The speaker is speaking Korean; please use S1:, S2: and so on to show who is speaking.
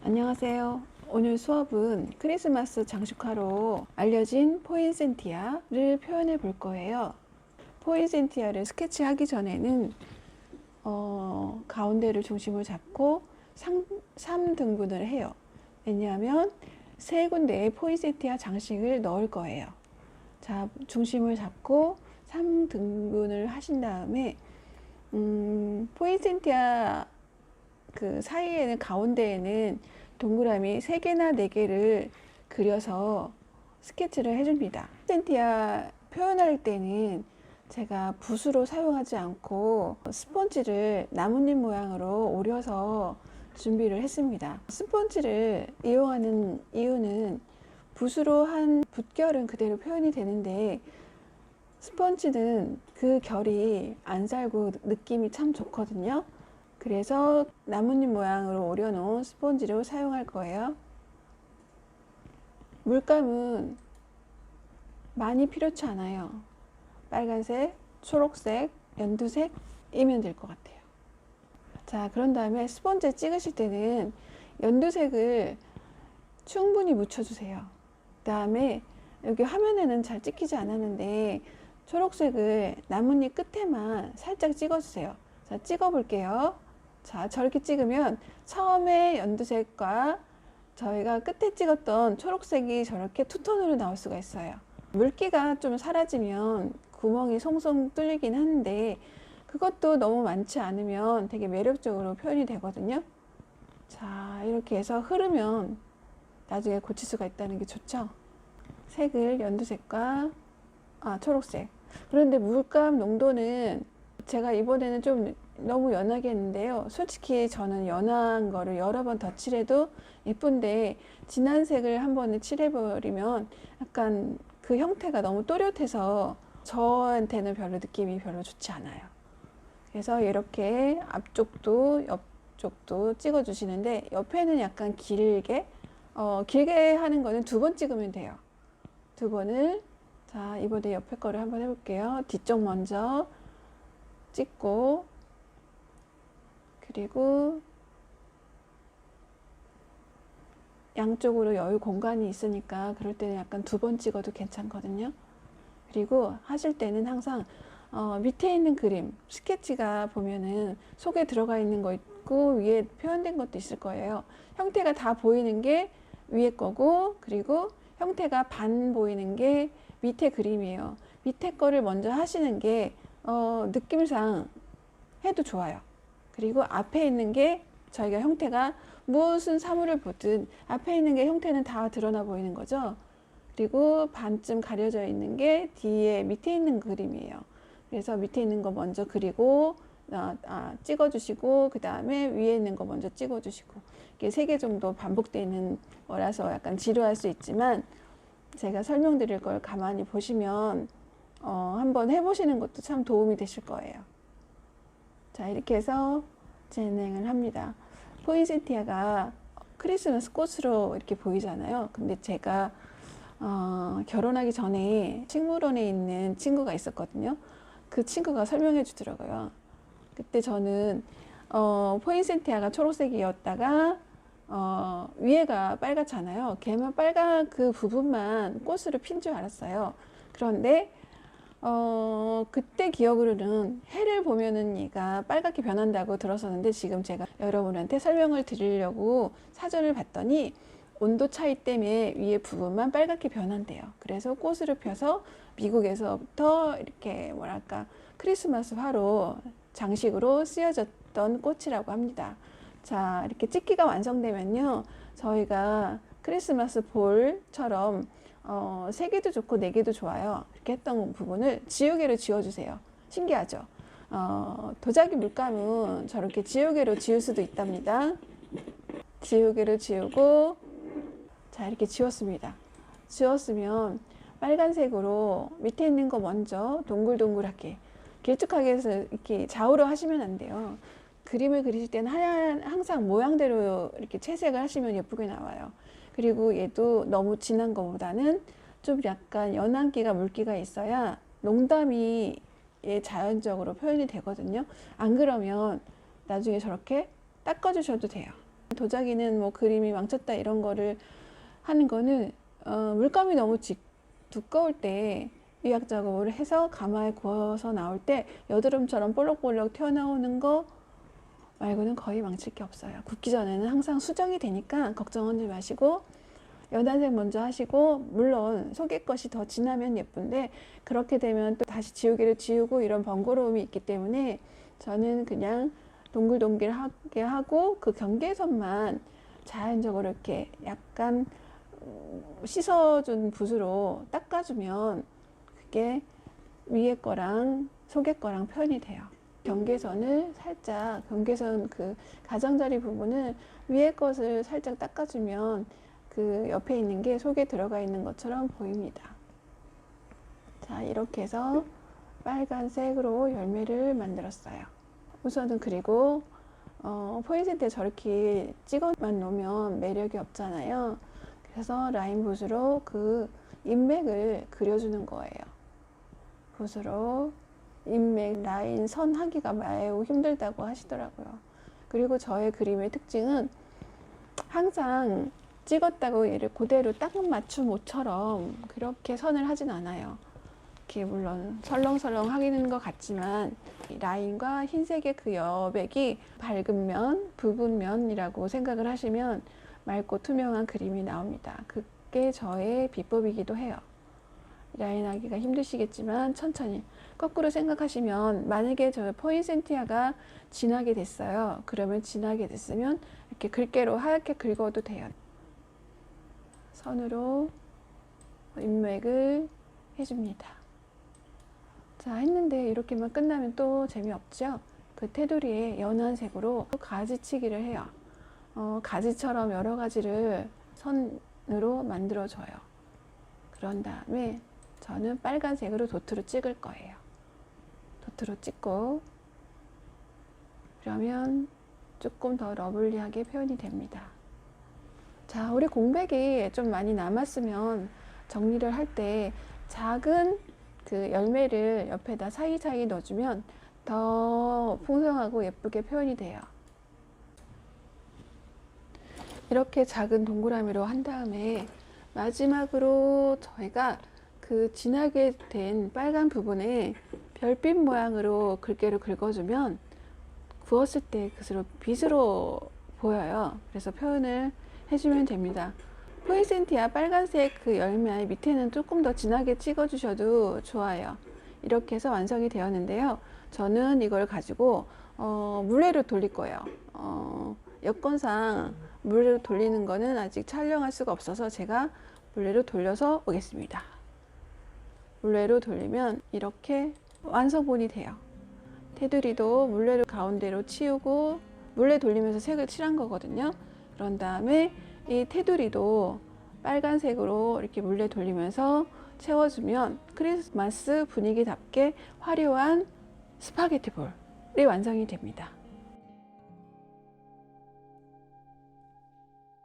S1: 안녕하세요. 오늘 수업은 크리스마스 장식화로 알려진 포인센티아를 표현해 볼 거예요. 포인센티아를 스케치하기 전에는 가운데를 중심을 잡고 3등분을 해요. 왜냐하면 세 군데의 포인센티아 장식을 넣을 거예요. 자, 중심을 잡고 3등분을 하신 다음에 포인센티아 그 사이에는 가운데에는 동그라미 3개나 4개를 그려서 스케치를 해줍니다. 포인센티아 표현할 때는 제가 붓으로 사용하지 않고 스펀지를 나뭇잎 모양으로 오려서 준비를 했습니다. 스펀지를 이용하는 이유는 붓으로 한 붓결은 그대로 표현이 되는데 스펀지는 그 결이 안 살고 느낌이 참 좋거든요. 그래서 나뭇잎 모양으로 오려놓은 스펀지를 사용할 거예요. 물감은 많이 필요치 않아요. 빨간색, 초록색, 연두색이면 될 것 같아요. 자, 그런 다음에 스펀지 찍으실 때는 연두색을 충분히 묻혀주세요. 그 다음에 여기 화면에는 잘 찍히지 않았는데 초록색을 나뭇잎 끝에만 살짝 찍어주세요. 자, 찍어 볼게요. 자, 저렇게 찍으면 처음에 연두색과 저희가 끝에 찍었던 초록색이 저렇게 투톤으로 나올 수가 있어요. 물기가 좀 사라지면 구멍이 송송 뚫리긴 하는데 그것도 너무 많지 않으면 되게 매력적으로 표현이 되거든요. 자, 이렇게 해서 흐르면 나중에 고칠 수가 있다는 게 좋죠. 색을 연두색과 초록색. 그런데 물감 농도는 제가 이번에는 좀 너무 연하게 했는데요. 솔직히 저는 연한 거를 여러 번 더 칠해도 예쁜데 진한 색을 한 번에 칠해버리면 약간 그 형태가 너무 또렷해서 저한테는 별로 느낌이 별로 좋지 않아요. 그래서 이렇게 앞쪽도 옆쪽도 찍어 주시는데 옆에는 약간 길게 하는 거는 2번 찍으면 돼요. 2번을. 자, 이번에 옆에 거를 한번 해볼게요. 뒤쪽 먼저 찍고 그리고 양쪽으로 여유 공간이 있으니까 그럴 때는 약간 2번 찍어도 괜찮거든요. 그리고 하실 때는 항상 밑에 있는 그림 스케치가 보면은 속에 들어가 있는 거 있고 위에 표현된 것도 있을 거예요. 형태가 다 보이는 게 위에 거고 그리고 형태가 반 보이는 게 밑에 그림이에요. 밑에 거를 먼저 하시는 게 느낌상 해도 좋아요. 그리고 앞에 있는 게 저희가 형태가 무슨 사물을 보든 앞에 있는 게 형태는 다 드러나 보이는 거죠. 그리고 반쯤 가려져 있는 게 뒤에 밑에 있는 그림이에요. 그래서 밑에 있는 거 먼저 그리고 찍어주시고 그 다음에 위에 있는 거 먼저 찍어주시고 이게 3개 정도 반복되는 거라서 약간 지루할 수 있지만 제가 설명드릴 걸 가만히 보시면 한번 해보시는 것도 참 도움이 되실 거예요. 자, 이렇게 해서 진행을 합니다. 포인센티아가 크리스마스 꽃으로 이렇게 보이잖아요. 근데 제가 결혼하기 전에 식물원에 있는 친구가 있었거든요. 그 친구가 설명해 주더라고요. 그때 저는 포인센티아가 초록색이었다가 위에가 빨갛잖아요. 걔만 빨간 그 부분만 꽃으로 핀 줄 알았어요. 그런데 그때 기억으로는 해를 보면은 얘가 빨갛게 변한다고 들었었는데 지금 제가 여러분한테 설명을 드리려고 사전을 봤더니 온도 차이 때문에 위에 부분만 빨갛게 변한대요. 그래서 꽃으로 펴서 미국에서부터 이렇게 뭐랄까 크리스마스 화로 장식으로 쓰여졌던 꽃이라고 합니다. 자, 이렇게 찍기가 완성되면요 저희가 크리스마스 볼처럼 3개도 좋고 4개도 좋아요. 이렇게 했던 부분을 지우개로 지워주세요. 신기하죠? 도자기 물감은 저렇게 지우개로 지울 수도 있답니다. 지우개로 지우고 자, 이렇게 지웠습니다. 지웠으면 빨간색으로 밑에 있는 거 먼저 동글동글하게 길쭉하게 해서 이렇게 좌우로 하시면 안 돼요. 그림을 그리실 때는 항상 모양대로 이렇게 채색을 하시면 예쁘게 나와요. 그리고 얘도 너무 진한 것보다는 좀 약간 연한기가 물기가 있어야 농담이 자연적으로 표현이 되거든요. 안 그러면 나중에 저렇게 닦아주셔도 돼요. 도자기는 뭐 그림이 망쳤다 이런 거를 하는 거는 물감이 너무 두꺼울 때 위약 작업을 해서 가마에 구워서 나올 때 여드름처럼 볼록볼록 튀어나오는 거 말고는 거의 망칠 게 없어요. 굽기 전에는 항상 수정이 되니까 걱정하지 마시고 연한색 먼저 하시고, 물론 속의 것이 더 진하면 예쁜데 그렇게 되면 또 다시 지우개를 지우고 이런 번거로움이 있기 때문에 저는 그냥 동글동글하게 하고 그 경계선만 자연적으로 이렇게 약간 씻어준 붓으로 닦아주면 그게 위에 거랑 속의 거랑 표현이 돼요. 경계선을 살짝, 경계선 그 가장자리 부분을 위에 것을 살짝 닦아주면 그 옆에 있는 게 속에 들어가 있는 것처럼 보입니다. 자, 이렇게 해서 빨간색으로 열매를 만들었어요. 우선은 그리고 포인set에 저렇게 찍어만 놓으면 매력이 없잖아요. 그래서 라인 붓으로 그 인맥을 그려주는 거예요. 붓으로 인맥 라인 선 하기가 매우 힘들다고 하시더라고요. 그리고 저의 그림의 특징은 항상 찍었다고 얘를 그대로 딱 맞춤 옷처럼 그렇게 선을 하진 않아요. 이렇게 물론 설렁설렁 하기는 것 같지만 라인과 흰색의 그 여백이 밝은 면, 부분 면이라고 생각을 하시면 맑고 투명한 그림이 나옵니다. 그게 저의 비법이기도 해요. 라인 하기가 힘드시겠지만 천천히 거꾸로 생각하시면, 만약에 저 포인세티아가 진하게 됐어요. 그러면 진하게 됐으면 이렇게 글개로 하얗게 긁어도 돼요. 선으로 인맥을 해줍니다. 자, 했는데 이렇게만 끝나면 또 재미없죠. 그 테두리에 연한 색으로 가지치기를 해요. 가지처럼 여러 가지를 선으로 만들어줘요. 그런 다음에 저는 빨간색으로 도트로 찍을 거예요. 도트로 찍고, 그러면 조금 더 러블리하게 표현이 됩니다. 자, 우리 공백이 좀 많이 남았으면 정리를 할 때 작은 그 열매를 옆에다 사이사이 넣어주면 더 풍성하고 예쁘게 표현이 돼요. 이렇게 작은 동그라미로 한 다음에 마지막으로 저희가 그 진하게 된 빨간 부분에 별빛 모양으로 글귀를 긁어주면 구웠을 때 그스로 빛으로 보여요. 그래서 표현을 해주면 됩니다. 포인세티아 빨간색 그 열매 밑에는 조금 더 진하게 찍어 주셔도 좋아요. 이렇게 해서 완성이 되었는데요. 저는 이걸 가지고 물레로 돌릴 거예요. 여건상 물레로 돌리는 거는 아직 촬영할 수가 없어서 제가 물레로 돌려서 오겠습니다. 물레로 돌리면 이렇게 완성본이 돼요. 테두리도 물레로 가운데로 치우고 물레 돌리면서 색을 칠한 거거든요. 그런 다음에 이 테두리도 빨간색으로 이렇게 물레 돌리면서 채워주면 크리스마스 분위기답게 화려한 스파게티 볼이 완성이 됩니다.